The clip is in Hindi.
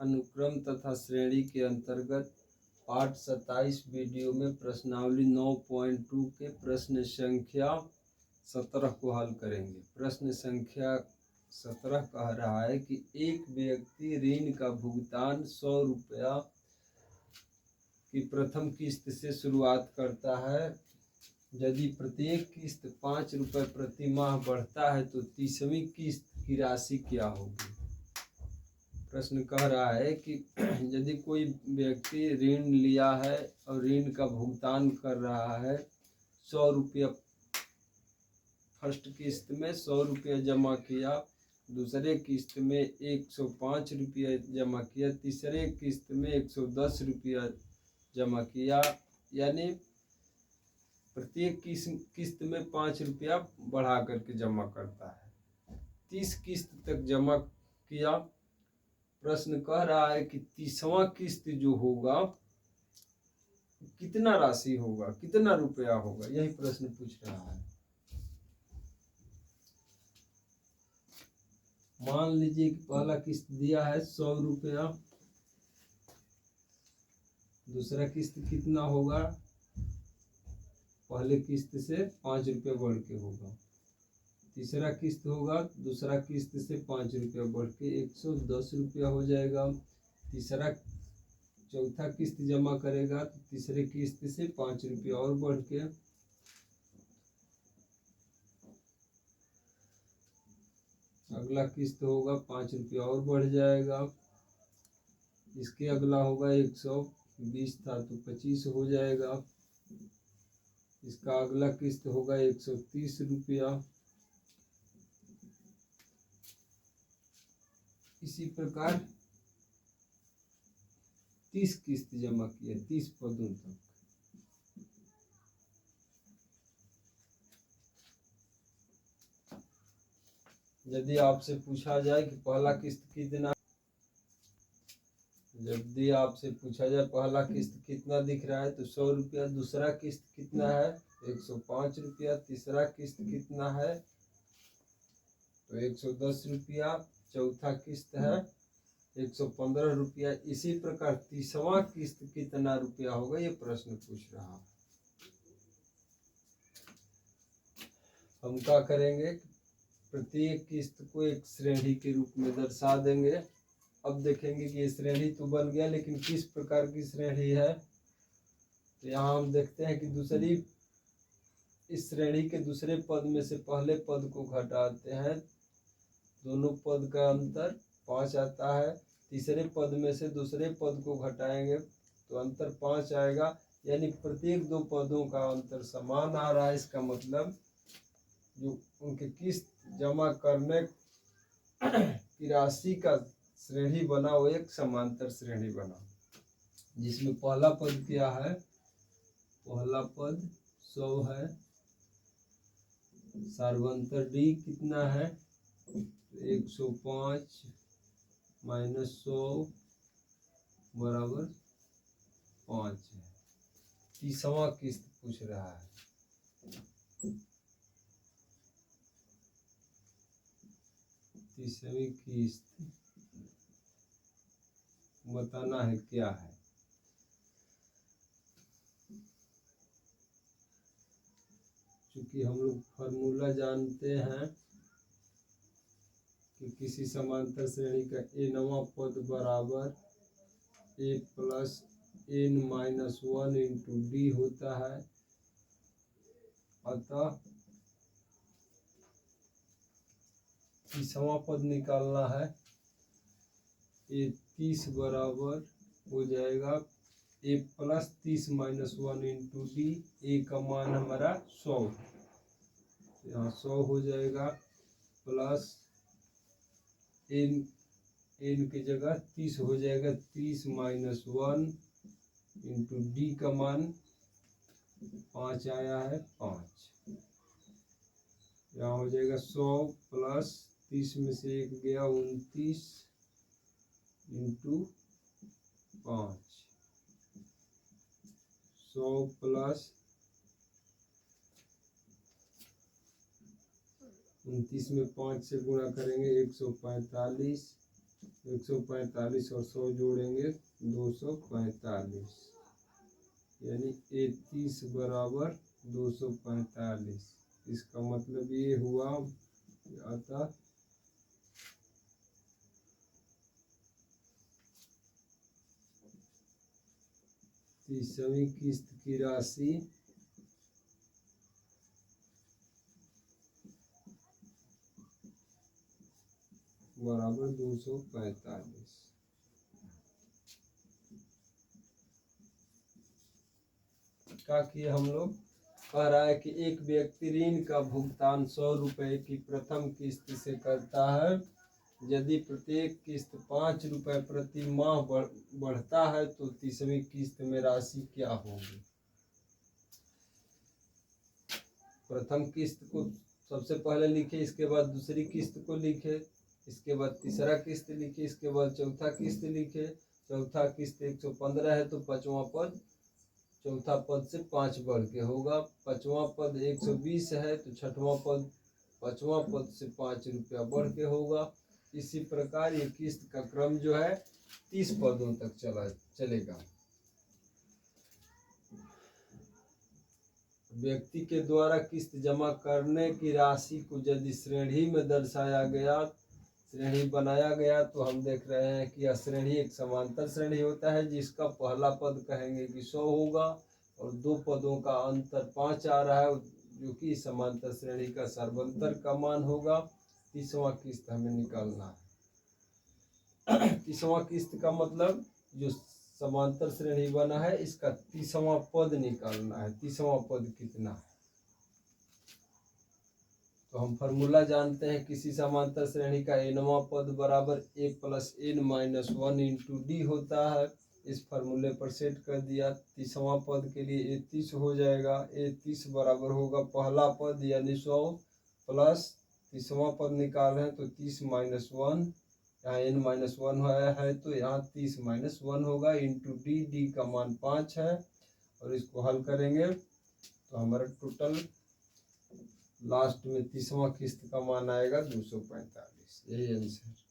अनुक्रम तथा श्रेणी के अंतर्गत पाठ 27 वीडियो में प्रश्नावली 9.2 के प्रश्न संख्या 17 को हल करेंगे। प्रश्न संख्या 17 कह रहा है कि एक व्यक्ति ऋण का भुगतान 100 रुपया की प्रथम किस्त से शुरुआत करता है। यदि प्रत्येक किस्त 5 रुपये प्रति माह बढ़ता है तो 30वीं किस्त की राशि क्या होगी। प्रश्न कह रहा है कि यदि कोई व्यक्ति ऋण लिया है और ऋण का भुगतान कर रहा है, 100 रुपया फर्स्ट किस्त में 100 रुपया जमा किया, दूसरे किस्त में 105 रुपया जमा किया, तीसरे किस्त में 110 रुपया जमा किया, यानी प्रत्येक किस्त में 5 रुपया बढ़ा करके जमा करता है। 30 किस्त तक जमा किया। प्रश्न कह रहा है कि 30वां किस्त जो होगा कितना राशि होगा, कितना रुपया होगा, यही प्रश्न पूछ रहा है। मान लीजिए कि पहला किस्त दिया है 100 रुपया, दूसरा किस्त कितना होगा, पहले किस्त से 5 रुपया बढ़ के होगा, तीसरा किस्त होगा दूसरा किस्त से 5 रुपया बढ़ के 110 रुपया हो जाएगा, चौथा किस्त जमा करेगा तो तीसरे किस्त से 5 रुपया और बढ़ के अगला किस्त होगा 5 रुपया और बढ़ जाएगा, इसके अगला होगा 120 था तो 25 हो जाएगा, इसका अगला किस्त होगा 130 रुपया। इसी प्रकार 30 किस्त जमा किए 30 पदों तक। यदि आपसे पूछा जाए कि पहला किस्त कितना, यदि आपसे पूछा जाए पहला किस्त कितना दिख रहा है तो 100 रुपया, दूसरा किस्त कितना है 105 रुपया, तीसरा किस्त कितना है तो 110 रुपया, चौथा किस्त है 115 रुपया। इसी प्रकार 30वां किस्त कितना रुपया होगा, ये प्रश्न पूछ रहा है। हम क्या करेंगे, प्रत्येक किस्त को एक श्रेणी के रूप में दर्शा देंगे। अब देखेंगे कि ये श्रेणी तो बन गया, लेकिन किस प्रकार की श्रेणी है। तो यहाँ हम देखते हैं कि दूसरी इस श्रेणी के दूसरे पद में से पहले पद को घटाते हैं, दोनों पद का अंतर 5 आता है। तीसरे पद में से दूसरे पद को घटाएंगे तो अंतर 5 आएगा, यानी प्रत्येक दो पदों का अंतर समान आ रहा है। इसका मतलब जो उनके किस्त जमा करने की राशि का श्रेणी बना वो एक समांतर श्रेणी बना, जिसमें पहला पद क्या है, पहला पद 100 है, सार्वंतर डी कितना है 105 माइनस 100 बराबर 5 है। 30वां किस्त पूछ रहा है। तीसरी किस्त बताना है क्या है। चूंकि हम लोग फॉर्मूला जानते हैं कि किसी समांतर श्रेणी का nवां पद बराबर a plus n minus 1 into D होता है, अतः 30वां पद निकालना है। ये 30 बराबर हो जाएगा a plus 30 minus 1 into D, A का मान हमारा 100, यहाँ 100 हो जाएगा, प्लस n की जगह 30 हो जाएगा, 30 माइनस 1 इंटू डी का मान 5 आया है 5, यहाँ हो जाएगा 100 प्लस 30 में से 1 गया 29 इंटू 5, 100 प्लस 29 में 5 से गुणा करेंगे 145 145 और 100 जोड़ेंगे 245, यानी 31 बराबर 245। इसका मतलब ये हुआ अतः 30वीं किस्त की राशि बराबर 245। क्या किए हम लोग, कह रहा है कि एक व्यक्ति ऋण का भुगतान 100 रुपये की प्रथम किस्त से करता है। यदि प्रत्येक किस्त 5 रुपये प्रति माह बढ़ता है तो 30वीं किस्त में राशि क्या होगी। प्रथम किस्त को सबसे पहले लिखे, इसके बाद दूसरी किस्त को लिखे, इसके बाद तीसरा किस्त लिखे, इसके बाद चौथा किस्त लिखे। चौथा किस्त 115 है तो पांचवा पद चौथा पद से 5 बढ़ के होगा। पांचवा पद 120 है तो छठवां पद पांचवा पद से 5 रुपया बढ़ के होगा। इसी प्रकार ये किस्त का क्रम जो है 30 पदों तक चलेगा। व्यक्ति के द्वारा किस्त जमा करने की राशि को यदि श्रेणी में दर्शाया गया, श्रेणी बनाया गया, तो हम देख रहे हैं कि यह श्रेणी एक समांतर श्रेणी होता है जिसका पहला पद कहेंगे कि 100 होगा और दो पदों का अंतर 5 आ रहा है जो कि समांतर श्रेणी का सर्वंतर का मान होगा। 30वां किस्त हमें निकालना है। 30वां किस्त का मतलब जो समांतर श्रेणी बना है इसका 30वां पद निकालना है। 30वां पद कितना है, तो हम फॉर्मूला जानते हैं किसी समांतर श्रेणी का nवां पद बराबर a plus n minus 1 into D होता है। इस फार्मूले पर सेट कर दिया। 30वां पद के लिए 31 हो जाएगा। 31 बराबर होगा पहला पद यानी 100 प्लस 30वां पद निकाल रहे हैं तो 30 माइनस 1, यहाँ n माइनस 1 है तो यहाँ 30 माइनस 1 होगा इंटू डी। डी का मान 5 है और इसको हल करेंगे तो हमारा टोटल लास्ट में 30वां किस्त का मान आएगा 245। यही आंसर।